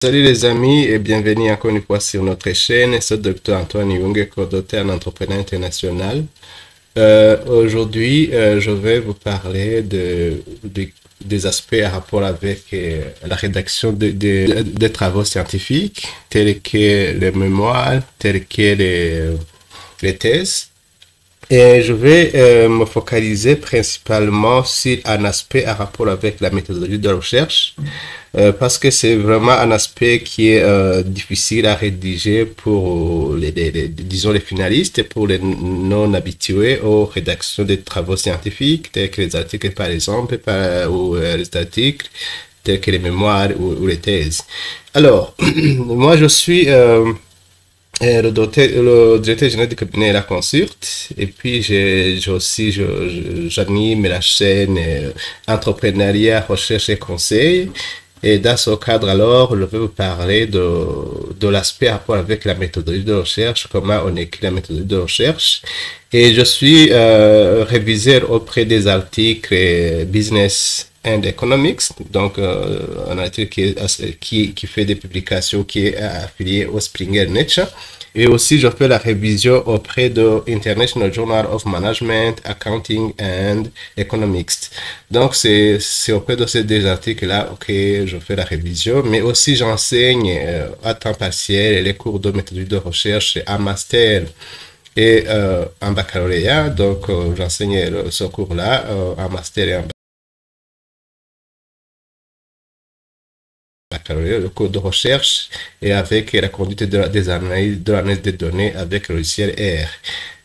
Salut les amis et bienvenue encore une fois sur notre chaîne. C'est le Dr Antoine Younge, coordonnateur en entrepreneur international. Aujourd'hui, je vais vous parler des aspects à rapport avec la rédaction des travaux scientifiques, tels que les mémoires, tels que les thèses. Et je vais me focaliser principalement sur un aspect à rapport avec la méthodologie de recherche, parce que c'est vraiment un aspect qui est difficile à rédiger pour disons les finalistes et pour les non habitués aux rédactions des travaux scientifiques, tels que les articles par exemple, ou les articles tels que les mémoires ou les thèses. Alors, moi je suis le directeur général du cabinet La Consulte. Et puis, j'anime la chaîne Entrepreneuriat, Recherche et Conseil. Et dans ce cadre, alors, je vais vous parler de l'aspect rapport avec la méthodologie de recherche, comment on écrit la méthodologie de recherche. Et je suis réviseur auprès des articles Business and Economics, donc un article qui fait des publications qui est affilié au Springer Nature. Et aussi, je fais la révision auprès de International Journal of Management, Accounting and Economics. Donc, c'est auprès de ces deux articles-là que je fais la révision, mais aussi j'enseigne à temps partiel les cours de méthodologie de recherche en master et en baccalauréat. Donc, j'enseigne ce cours-là en master et en baccalauréat, le cours de recherche et avec la conduite des analyses, de l'analyse des données avec le logiciel R.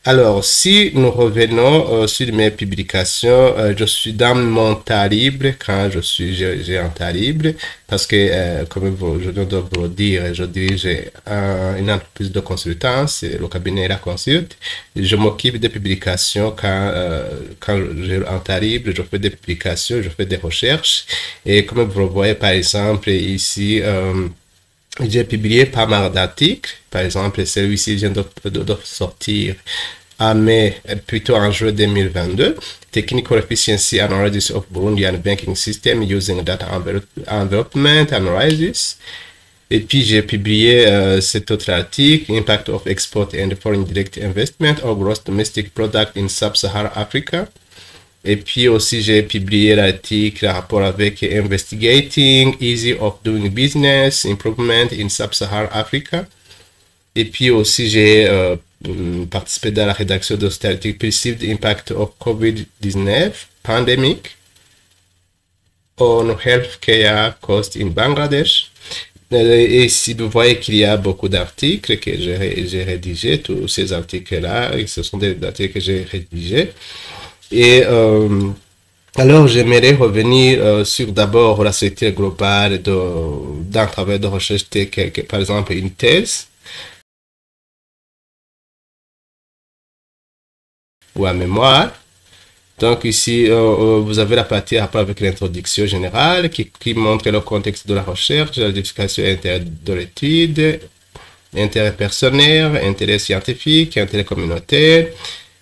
Alors, si nous revenons sur mes publications, je suis dans mon temps libre quand j'ai un temps libre parce que, comme je viens de vous le dire, je dirige une entreprise de consultance, le cabinet La Consulte. Je m'occupe des publications quand j'ai un temps libre, je fais des publications, je fais des recherches. Et comme vous le voyez, par exemple, ici, j'ai publié pas mal d'articles. Par exemple, celui-ci vient de sortir en mai, plutôt en juin 2022. Technical Efficiency Analysis of Burundian Banking System Using Data Envelopment Analysis. Et puis, j'ai publié cet autre article, Impact of Export and Foreign Direct Investment or Gross Domestic Product in Sub-Saharan Africa. Et puis aussi, j'ai publié l'article en rapport avec Investigating Easy of Doing Business, Improvement in Sub-Saharan Africa. Et puis aussi, j'ai participé dans la rédaction de cet article Perceived Impact of COVID-19 Pandemic on Healthcare Cost in Bangladesh. Et si vous voyez qu'il y a beaucoup d'articles que j'ai rédigés, tous ces articles-là, ce sont des articles que j'ai rédigés. Et alors, j'aimerais revenir sur d'abord la structure globale d'un travail de recherche tel que, par exemple, une thèse ou un mémoire. Donc ici, vous avez la partie à rapport avec l'introduction générale qui montre le contexte de la recherche, la justification de l'étude, intérêt personnel, intérêt scientifique, intérêt communautaire,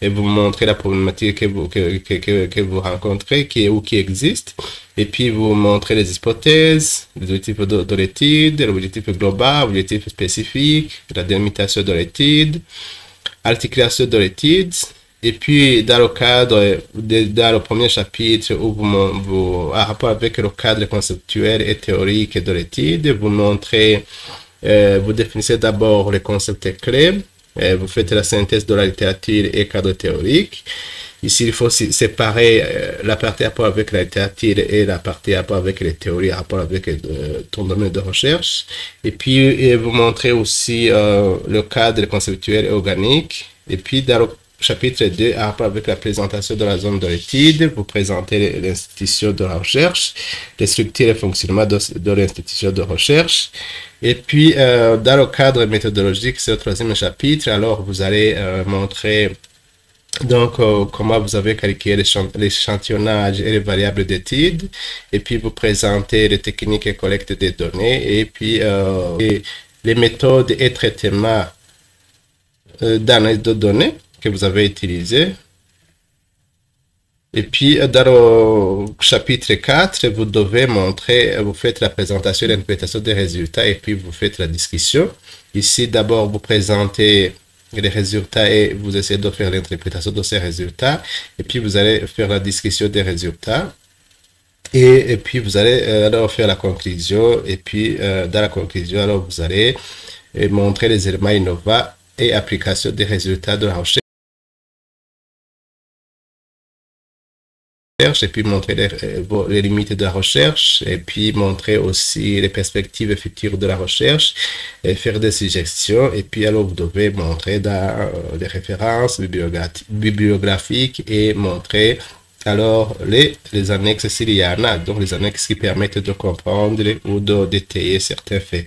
et vous montrez la problématique que vous rencontrez, qui existe, et puis vous montrez les hypothèses, les objectifs de l'étude, l'objectif global, l'objectif spécifique, la délimitation de l'étude, articulation de l'étude, et puis dans le cadre, dans le premier chapitre où vous à rapport avec le cadre conceptuel et théorique de l'étude, vous montrez, vous définissez d'abord les concepts clés, vous faites la synthèse de la littérature et cadre théorique. Ici, il faut séparer la partie à rapport avec la littérature et la partie à rapport avec les théories, à rapport avec ton domaine de recherche. Et puis, vous montrez aussi le cadre conceptuel et organique. Et puis, dans le chapitre 2, à rapport avec la présentation de la zone de l'étude, vous présentez l'institution de la recherche, les structures et fonctionnement de l'institution de recherche. Et puis, dans le cadre méthodologique, c'est le troisième chapitre, alors vous allez montrer donc comment vous avez calculé l'échantillonnage et les variables d'études, et puis vous présentez les techniques et collecte des données, et puis les méthodes et traitements d'analyse de données que vous avez utilisées. Et puis, dans le chapitre 4, vous devez montrer, vous faites la présentation et l'interprétation des résultats et puis vous faites la discussion. Ici, d'abord, vous présentez les résultats et vous essayez de faire l'interprétation de ces résultats. Et puis, vous allez faire la discussion des résultats. Et puis, vous allez alors faire la conclusion. Et puis, dans la conclusion, alors, vous allez montrer les éléments innovants et application des résultats de la recherche. Et puis montrer les limites de la recherche, et puis montrer aussi les perspectives futures de la recherche, et faire des suggestions, et puis alors vous devez montrer dans les références bibliographiques et montrer alors les annexes s'il y en a, donc les annexes qui permettent de comprendre ou de détailler certains faits.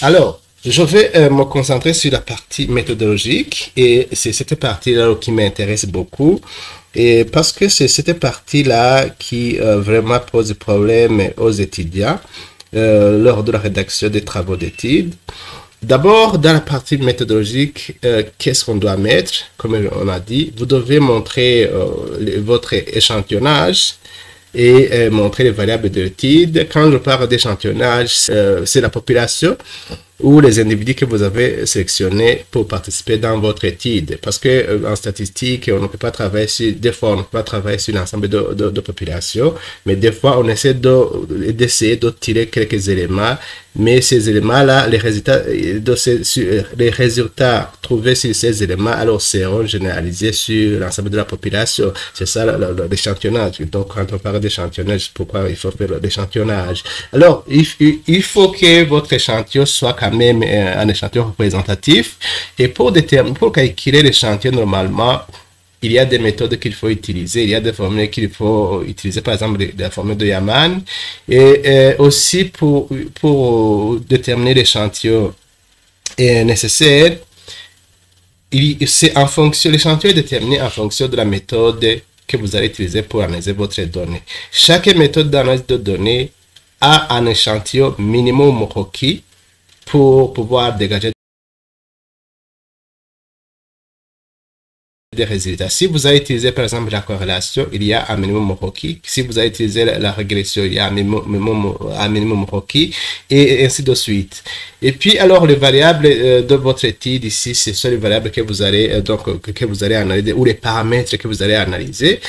Alors, je vais me concentrer sur la partie méthodologique et c'est cette partie-là qui m'intéresse beaucoup. Et parce que c'est cette partie-là qui vraiment pose problème aux étudiants lors de la rédaction des travaux d'études. D'abord, dans la partie méthodologique, qu'est-ce qu'on doit mettre? Comme on a dit, vous devez montrer votre échantillonnage et montrer les variables de l'étude. Quand je parle d'échantillonnage, c'est la population ou les individus que vous avez sélectionnés pour participer dans votre étude. Parce que en statistique, on ne peut pas travailler sur, des fois, on ne peut pas travailler sur l'ensemble de population, mais des fois, on essaie d'essayer de tirer quelques éléments, mais ces éléments-là, les résultats trouvés sur ces éléments, alors seront généralisés sur l'ensemble de la population. C'est ça l'échantillonnage. Donc, quand on parle d'échantillonnage, pourquoi il faut faire l'échantillonnage? Alors, il faut que votre échantillon soit quand même un échantillon représentatif. Et pour calculer l'échantillon normalement, il y a des méthodes qu'il faut utiliser, il y a des formules qu'il faut utiliser, par exemple la formule de Yaman, et aussi pour déterminer l'échantillon nécessaire, l'échantillon est déterminé en fonction de la méthode que vous allez utiliser pour analyser votre donnée. Chaque méthode d'analyse de données a un échantillon minimum requis pour pouvoir dégager des résultats. Si vous avez utilisé par exemple la corrélation, il y a un minimum requis. Si vous avez utilisé la régression, il y a un minimum requis et ainsi de suite. Et puis alors les variables de votre étude ici, ce sont les variables que vous allez analyser ou les paramètres que vous allez analyser.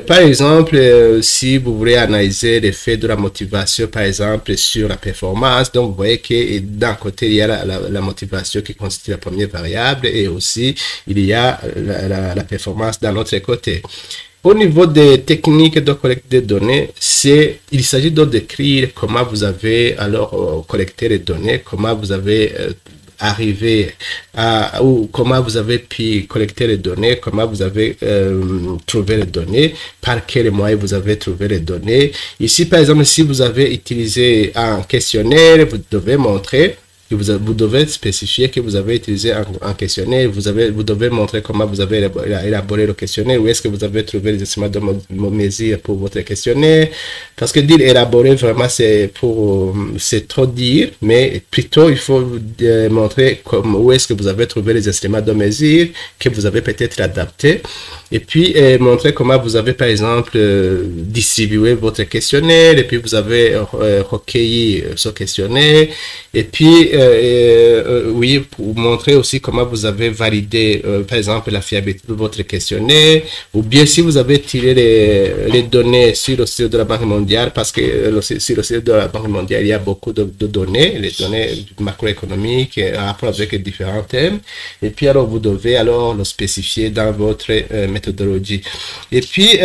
Par exemple, si vous voulez analyser l'effet de la motivation par exemple sur la performance, donc vous voyez que d'un côté il y a la motivation qui constitue la première variable et aussi il y a la performance d'un autre côté. Au niveau des techniques de collecte des données, il s'agit de décrire comment vous avez alors collecté les données, comment vous avez arrivé à, ou comment vous avez pu collecter les données, comment vous avez trouvé les données, par quels moyens vous avez trouvé les données. Ici, par exemple, si vous avez utilisé un questionnaire, vous devez montrer, vous devez spécifier que vous avez utilisé un questionnaire, vous devez montrer comment vous avez élaboré le questionnaire, où est-ce que vous avez trouvé les instruments de mesure pour votre questionnaire. Parce que dire élaborer, vraiment, c'est trop dire, mais plutôt il faut montrer où est-ce que vous avez trouvé les instruments de mesure que vous avez peut-être adapté. Et puis, montrer comment vous avez, par exemple, distribué votre questionnaire, et puis vous avez recueilli ce questionnaire, et puis, oui, pour montrer aussi comment vous avez validé, par exemple, la fiabilité de votre questionnaire, ou bien si vous avez tiré les données sur le site de la Banque mondiale, parce que sur le site de la Banque mondiale, il y a beaucoup de données, les données macroéconomiques, en rapport avec les différents thèmes, et puis alors vous devez alors le spécifier dans votre méthodologie. Et puis,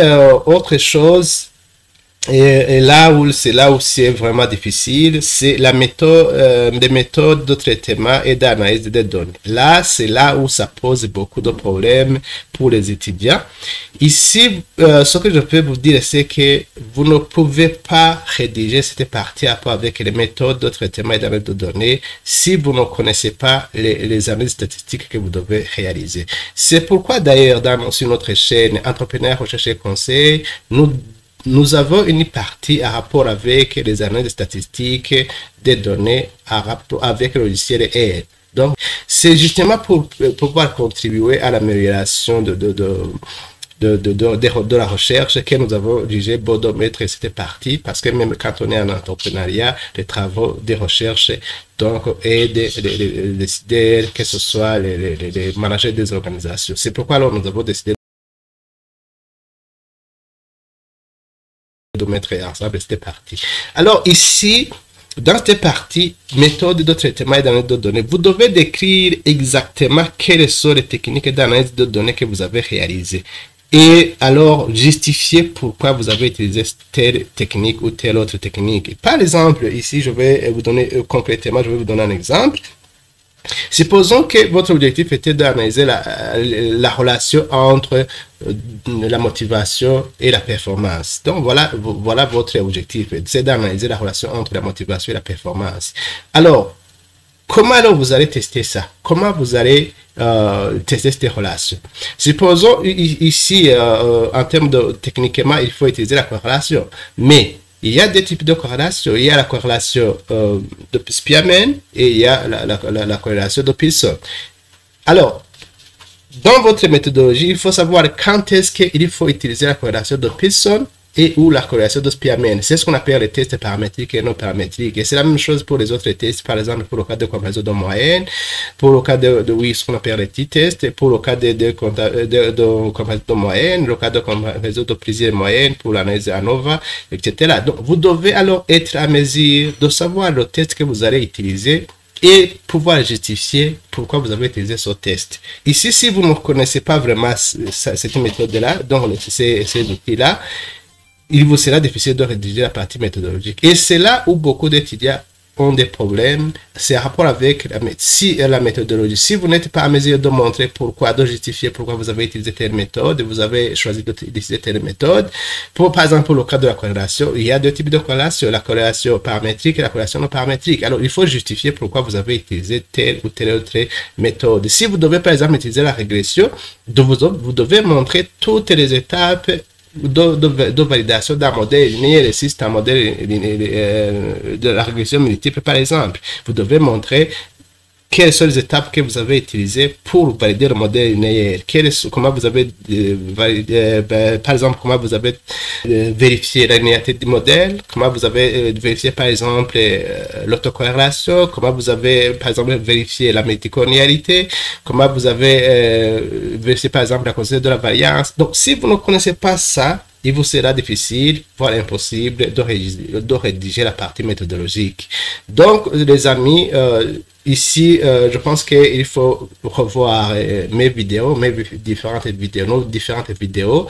autre chose, et là où c'est vraiment difficile, c'est la méthode, des méthodes de traitement et d'analyse des données. Là, c'est là où ça pose beaucoup de problèmes pour les étudiants. Ici, ce que je peux vous dire, c'est que vous ne pouvez pas rédiger cette partie à part avec les méthodes de traitement et d'analyse de données si vous ne connaissez pas les analyses statistiques que vous devez réaliser. C'est pourquoi d'ailleurs, sur notre chaîne Entrepreneurs, Recherche et Conseil, nous avons une partie à rapport avec les analyses statistiques des données à rapport avec le logiciel R. Donc, c'est justement pour pouvoir contribuer à l'amélioration de la recherche que nous avons jugé bon de mettre cette partie, parce que même quand on est en entrepreneuriat, les travaux de recherche donc aident les décideurs, que ce soit les managers des organisations. C'est pourquoi alors nous avons décidé de mettre ensemble cette partie. Alors ici, dans cette partie, méthode de traitement et d'analyse de données, vous devez décrire exactement quelles sont les techniques d'analyse de données que vous avez réalisées. Et alors, justifier pourquoi vous avez utilisé telle technique ou telle autre technique. Par exemple, ici, je vais vous donner concrètement, je vais vous donner un exemple. Supposons que votre objectif était d'analyser la relation entre la motivation et la performance. Donc, voilà votre objectif, c'est d'analyser la relation entre la motivation et la performance. Alors, comment alors vous allez tester ça? Comment vous allez tester cette relation? Supposons ici, en termes de techniquement, il faut utiliser la corrélation, mais il y a des types de corrélation. Il y a la corrélation de Spearman et il y a la corrélation de Pearson. Alors, dans votre méthodologie, il faut savoir quand est-ce qu'il faut utiliser la corrélation de Pearson et ou la corrélation de Spearman. C'est ce qu'on appelle les tests paramétriques et non paramétriques. Et c'est la même chose pour les autres tests, par exemple pour le cas de comparaison de moyenne, pour le cas de oui, ce qu'on appelle les t-tests, pour le cas de comparaison de moyenne, le cas de comparaison de plusieurs moyennes pour l'analyse ANOVA, etc. Donc, vous devez alors être à mesure de savoir le test que vous allez utiliser et pouvoir justifier pourquoi vous avez utilisé ce test. Ici, si vous ne connaissez pas vraiment cette méthode-là, donc ces outils-là, il vous sera difficile de rédiger la partie méthodologique. Et c'est là où beaucoup d'étudiants ont des problèmes. C'est en rapport avec la méthodologie. Si vous n'êtes pas à mesure de montrer pourquoi, de justifier pourquoi vous avez utilisé telle méthode, vous avez choisi d'utiliser telle méthode. Par exemple, pour le cas de la corrélation, il y a deux types de corrélation, la corrélation paramétrique et la corrélation non paramétrique. Alors, il faut justifier pourquoi vous avez utilisé telle ou telle autre méthode. Si vous devez, par exemple, utiliser la régression, vous devez montrer toutes les étapes de validation d'un modèle linéaire et si c'est un modèle de la régression multiple, par exemple. Vous devez montrer quelles sont les étapes que vous avez utilisées pour valider le modèle linéaire. Comment vous avez par exemple, comment vous avez vérifié la linéarité du modèle, comment vous avez vérifié, par exemple, l'autocorrélation, comment vous avez, par exemple, vérifié la multicollinéarité, comment vous avez vérifié, par exemple, la constante de la variance. Donc, si vous ne connaissez pas ça, il vous sera difficile, voire impossible, de rédiger la partie méthodologique. Donc, les amis, ici, je pense qu'il faut revoir mes différentes vidéos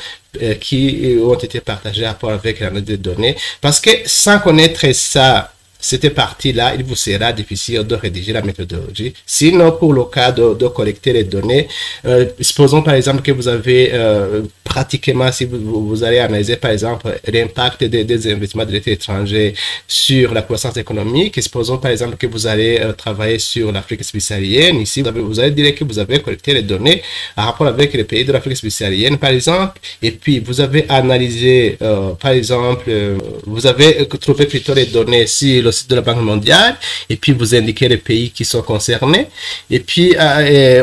qui ont été partagées à rapport avec l'analyse des données. Parce que sans connaître ça, cette partie-là, il vous sera difficile de rédiger la méthodologie. Sinon, pour le cas de collecter les données, supposons par exemple que vous avez pratiquement, si vous allez analyser par exemple l'impact des investissements de l'État étranger sur la croissance économique, et supposons par exemple que vous allez travailler sur l'Afrique subsaharienne, ici vous allez dire que vous avez collecté les données en rapport avec les pays de l'Afrique subsaharienne par exemple, et puis vous avez analysé par exemple, vous avez trouvé plutôt les données sur le site de la Banque mondiale, et puis vous indiquez les pays qui sont concernés, et puis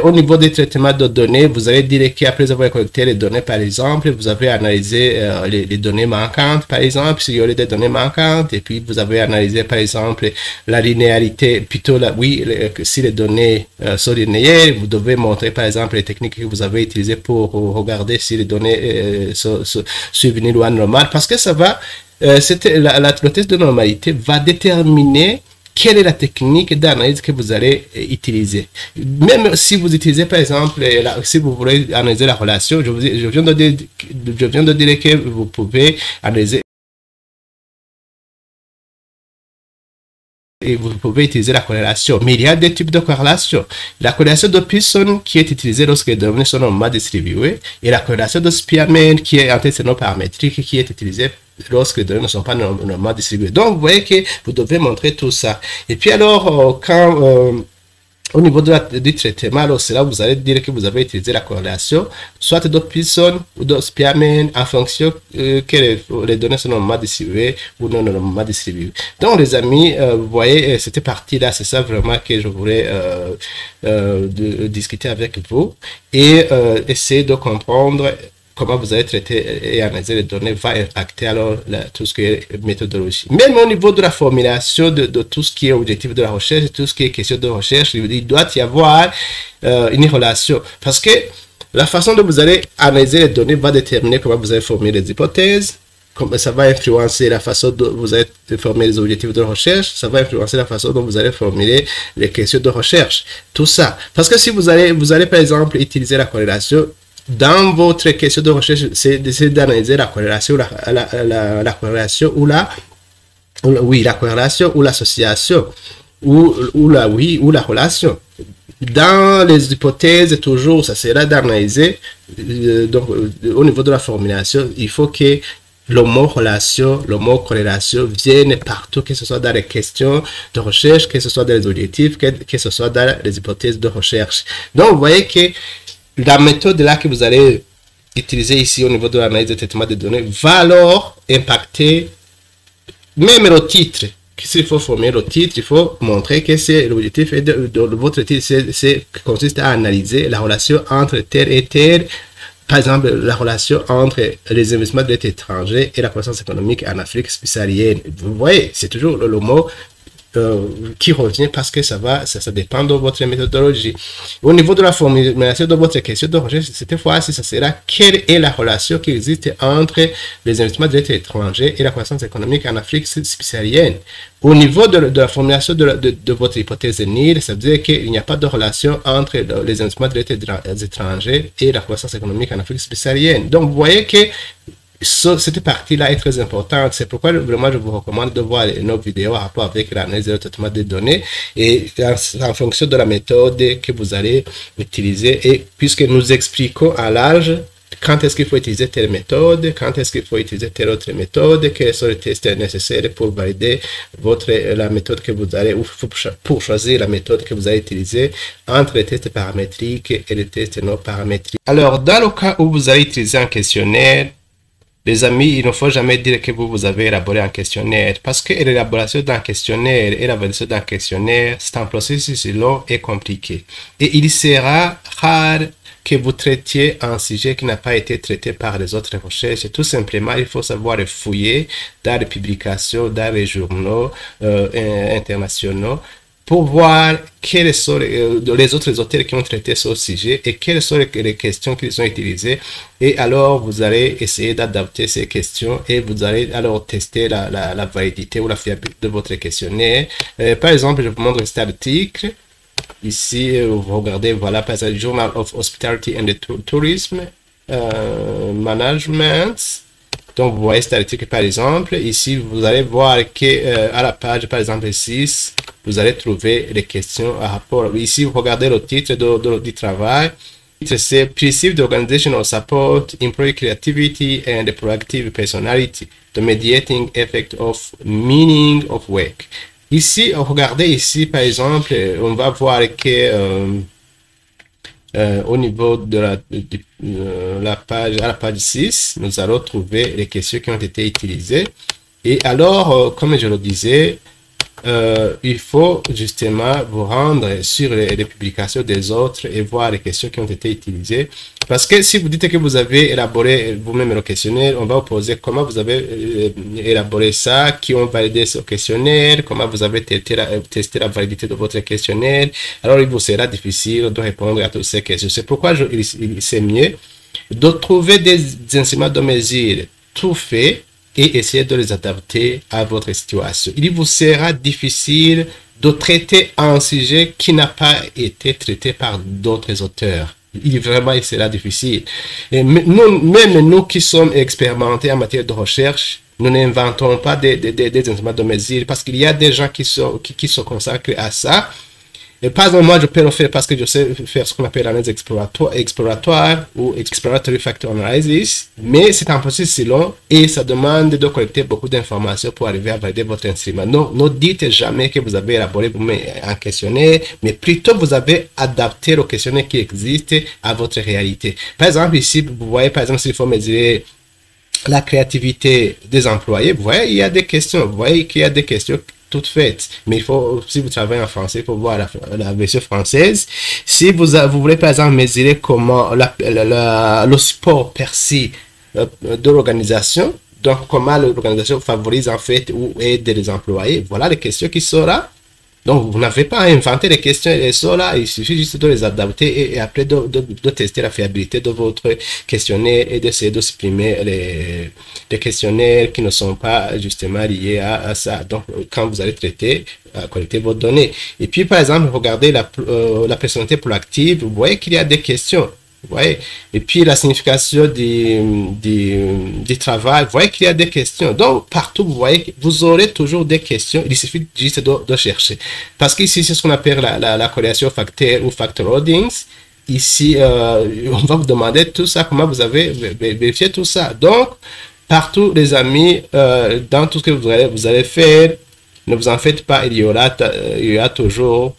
au niveau des traitements de données, vous allez dire qu'après avoir collecté les données par exemple, vous avez analysé les données manquantes par exemple, s'il y aurait des données manquantes, et puis vous avez analysé par exemple la linéarité, plutôt si les données sont linéaires, vous devez montrer par exemple les techniques que vous avez utilisées pour regarder si les données suivent une loi normale, parce que ça va le test de normalité va déterminer quelle est la technique d'analyse que vous allez utiliser. Même si vous utilisez par exemple, si vous voulez analyser la relation, je viens de dire que vous pouvez analyser et vous pouvez utiliser la corrélation. Mais il y a des types de corrélation. La corrélation de Pearson qui est utilisée lorsque les données sont normalement distribuées et la corrélation de Spearman qui est en fait non paramétrique qui est utilisée lorsque les données ne sont pas normalement distribuées. Donc, vous voyez que vous devez montrer tout ça. Et puis alors, au niveau du traitement, alors c'est là où vous allez dire que vous avez utilisé la corrélation, soit de Pearson ou de Spearman, en fonction que les données sont normalement distribuées ou non normalement distribuées. Donc, les amis, vous voyez, cette partie-là, c'est ça vraiment que je voulais discuter avec vous et essayer de comprendre comment vous allez traiter et analyser les données va impacter alors tout ce qui est méthodologie. Même au niveau de la formulation de tout ce qui est objectif de la recherche, tout ce qui est question de recherche, il doit y avoir une relation. Parce que la façon dont vous allez analyser les données va déterminer comment vous allez formuler les hypothèses, comme ça va influencer la façon dont vous allez formuler les objectifs de recherche, ça va influencer la façon dont vous allez formuler les questions de recherche. Tout ça. Parce que si vous allez par exemple utiliser la corrélation, dans votre question de recherche, c'est d'essayer d'analyser la corrélation, la corrélation ou la corrélation ou l'association ou la relation. Dans les hypothèses, toujours, ça sera d'analyser. Donc, au niveau de la formulation, il faut que le mot relation, le mot corrélation vienne partout, que ce soit dans les questions de recherche, que ce soit dans les objectifs, que ce soit dans les hypothèses de recherche. Donc, vous voyez que la méthode là que vous allez utiliser ici au niveau de l'analyse de traitement des données va alors impacter même le titre. S'il faut formuler le titre, il faut montrer que c'est l'objectif de votre titre, consiste à analyser la relation entre terre et terre. Par exemple, la relation entre les investissements de l'État étranger et la croissance économique en Afrique subsaharienne. Vous voyez, c'est toujours le mot qui revient parce que ça dépend de votre méthodologie. Au niveau de la formulation de votre question de recherche, cette fois-ci, ça sera quelle est la relation qui existe entre les investissements de l'État étranger et la croissance économique en Afrique subsaharienne. Au niveau de la formulation de votre hypothèse NIR, ça veut dire qu'il n'y a pas de relation entre les investissements de l'État étranger et la croissance économique en Afrique subsaharienne. Donc, vous voyez que cette partie-là est très importante. C'est pourquoi vraiment je vous recommande de voir nos vidéos en rapport avec l'analyse et le traitement des données et en fonction de la méthode que vous allez utiliser. Et puisque nous expliquons à large quand est-ce qu'il faut utiliser telle méthode, quand est-ce qu'il faut utiliser telle autre méthode, quels sont les tests nécessaires pour valider la méthode que vous allez, ou pour choisir la méthode que vous allez utiliser entre les tests paramétriques et les tests non paramétriques. Alors, dans le cas où vous allez utiliser un questionnaire, les amis, il ne faut jamais dire que vous avez élaboré un questionnaire parce que l'élaboration d'un questionnaire et la validation d'un questionnaire, c'est un processus long et compliqué. Et il sera rare que vous traitiez un sujet qui n'a pas été traité par les autres recherches. Tout simplement, il faut savoir fouiller dans les publications, dans les journaux internationaux pour voir quels sont les autres auteurs qui ont traité ce sujet et quelles sont les questions qu'ils ont utilisées. Et alors, vous allez essayer d'adapter ces questions et vous allez alors tester la validité ou la fiabilité de votre questionnaire. Par exemple, je vous montre cet article. Ici, vous regardez, voilà, par exemple, Journal of Hospitality and Tourism Management. Donc, vous voyez cet article, par exemple. Ici, vous allez voir que à la page, par exemple, 6, vous allez trouver les questions à rapport. Ici, vous regardez le titre du travail. C'est Perceived Organizational Support, Improve Creativity and Proactive Personality, the Mediating Effect of Meaning of Work. Ici, regardez ici, par exemple, on va voir que au niveau de la page, à la page 6, nous allons trouver les questions qui ont été utilisées. Et alors, comme je le disais, il faut justement vous rendre sur les publications des autres et voir les questions qui ont été utilisées. Parce que si vous dites que vous avez élaboré vous-même le questionnaire, on va vous poser comment vous avez élaboré ça, qui ont validé ce questionnaire, comment vous avez testé la validité de votre questionnaire. Alors, il vous sera difficile de répondre à toutes ces questions. C'est pourquoi c'est mieux de trouver des instruments de mesure tout faits et essayer de les adapter à votre situation. Il vous sera difficile de traiter un sujet qui n'a pas été traité par d'autres auteurs. Il sera difficile. Et même nous qui sommes expérimentés en matière de recherche, nous n'inventons pas des instruments de mesure parce qu'il y a des gens qui se consacrent à ça. Et par exemple, moi, je peux le faire parce que je sais faire ce qu'on appelle l'analyse exploratoire ou exploratory factor analysis, mais c'est un processus long et ça demande de collecter beaucoup d'informations pour arriver à valider votre instrument. Non, ne dites jamais que vous avez élaboré un questionnaire, mais plutôt vous avez adapté le questionnaire qui existe à votre réalité. Par exemple, ici, vous voyez, par exemple, s'il faut mesurer la créativité des employés, vous voyez, il y a des questions. Vous voyez qu'il y a des questions toutes faites. Mais il faut, si vous travaillez en français, il faut voir la version française. Si vous voulez par exemple mesurer comment le support perçu de l'organisation, donc comment l'organisation favorise en fait ou aide les employés, voilà les questions qui sont là. Donc, vous n'avez pas à inventer les questions, elles sont là, il suffit juste de les adapter et après de tester la fiabilité de votre questionnaire et d'essayer de supprimer les questionnaires qui ne sont pas justement liés à ça. Donc, quand vous allez collecter vos données. Et puis, par exemple, regardez la personnalité proactive, vous voyez qu'il y a des questions. Vous voyez? Et puis la signification du travail, vous voyez qu'il y a des questions. Donc, partout, vous voyez, vous aurez toujours des questions. Il suffit juste de chercher. Parce qu'ici, c'est ce qu'on appelle la corrélation facteur ou factor holdings. Ici, on va vous demander tout ça, comment vous avez vérifié tout ça. Donc, partout, les amis, dans tout ce que vous allez faire, ne vous en faites pas, il y aura toujours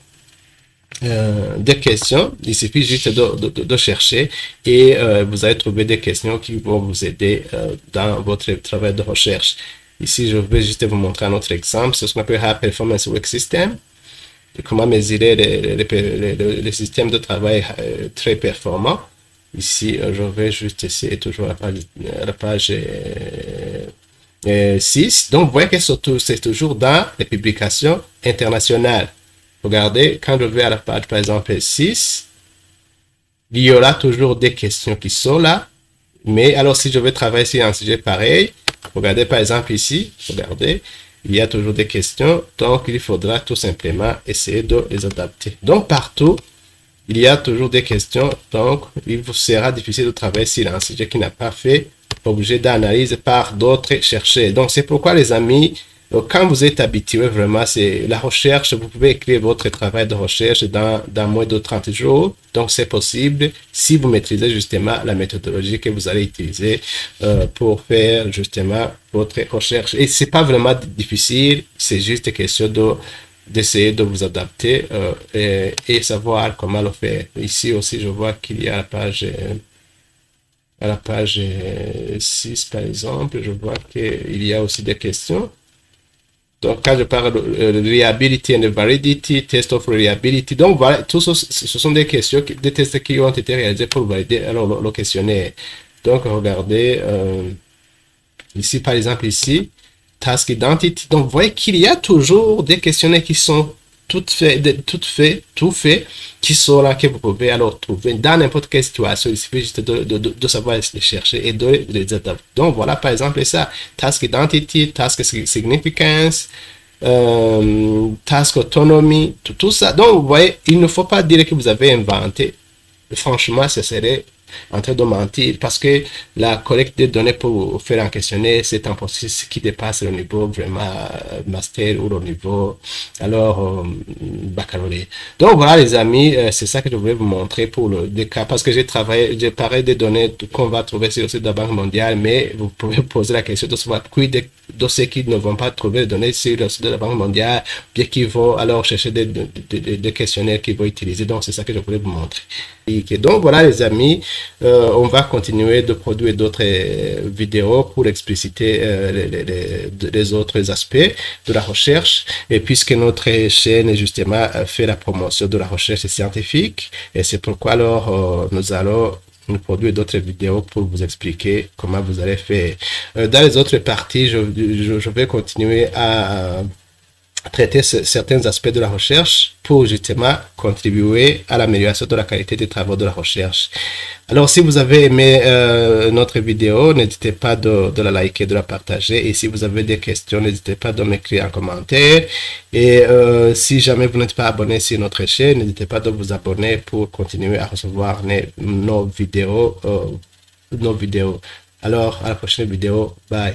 des questions. Il suffit juste de chercher et vous allez trouver des questions qui vont vous aider dans votre travail de recherche. Ici, je vais juste vous montrer un autre exemple. C'est ce qu'on appelle High Performance Work System. Et comment mesurer les systèmes de travail très performants. Ici, je vais juste essayer toujours la page 6. Donc, vous voyez que c'est toujours dans les publications internationales. Regardez, quand je vais à la page, par exemple, 6, il y aura toujours des questions qui sont là. Mais alors, si je veux travailler sur un sujet pareil, regardez, par exemple, ici, regardez, il y a toujours des questions. Donc, il faudra tout simplement essayer de les adapter. Donc, partout, il y a toujours des questions. Donc, il vous sera difficile de travailler sur un sujet qui n'a pas fait objet d'analyse par d'autres chercheurs. Donc, c'est pourquoi, les amis, quand vous êtes habitué vraiment, c'est la recherche, vous pouvez écrire votre travail de recherche dans moins de 30 jours. Donc, c'est possible si vous maîtrisez justement la méthodologie que vous allez utiliser pour faire justement votre recherche. Et c'est pas vraiment difficile, c'est juste question d'essayer de vous adapter et savoir comment le faire. Ici aussi, je vois qu'il y a à la page 6, par exemple, je vois qu'il y a aussi des questions. Donc, quand je parle de reliability and validity, test of reliability, donc voilà, tout ce sont des questions, des tests qui ont été réalisés pour valider alors, le questionnaire. Donc, regardez, ici, par exemple, ici, task identity. Donc, vous voyez qu'il y a toujours des questionnaires qui sont tout fait, qui sont là, que vous pouvez alors trouver dans n'importe quelle situation. Il suffit juste de savoir les chercher et de les adapter. Donc, voilà, par exemple, ça, task identity, task significance, task autonomy, tout ça. Donc, vous voyez, il ne faut pas dire que vous avez inventé. Franchement, ce serait en train de mentir parce que la collecte des données pour faire un questionnaire, c'est un processus qui dépasse le niveau vraiment master ou le niveau alors baccalauréat. Donc voilà les amis, c'est ça que je voulais vous montrer pour des cas parce que j'ai parlé des données qu'on va trouver sur le site de la Banque mondiale, mais vous pouvez poser la question de savoir de ceux qui ne vont pas trouver les données sur le site de la Banque mondiale, bien qu'ils vont alors chercher des questionnaires qu'ils vont utiliser. Donc c'est ça que je voulais vous montrer. Et donc voilà les amis, on va continuer de produire d'autres vidéos pour expliciter les autres aspects de la recherche. Et puisque notre chaîne justement fait la promotion de la recherche scientifique, et c'est pourquoi alors nous allons nous produire d'autres vidéos pour vous expliquer comment vous allez faire. Dans les autres parties, je vais continuer à traiter certains aspects de la recherche pour justement contribuer à l'amélioration de la qualité des travaux de la recherche. Alors, si vous avez aimé notre vidéo, n'hésitez pas de la liker, de la partager. Et si vous avez des questions, n'hésitez pas de m'écrire en commentaire. Et si jamais vous n'êtes pas abonné sur notre chaîne, n'hésitez pas de vous abonner pour continuer à recevoir nos vidéos. Alors, à la prochaine vidéo. Bye.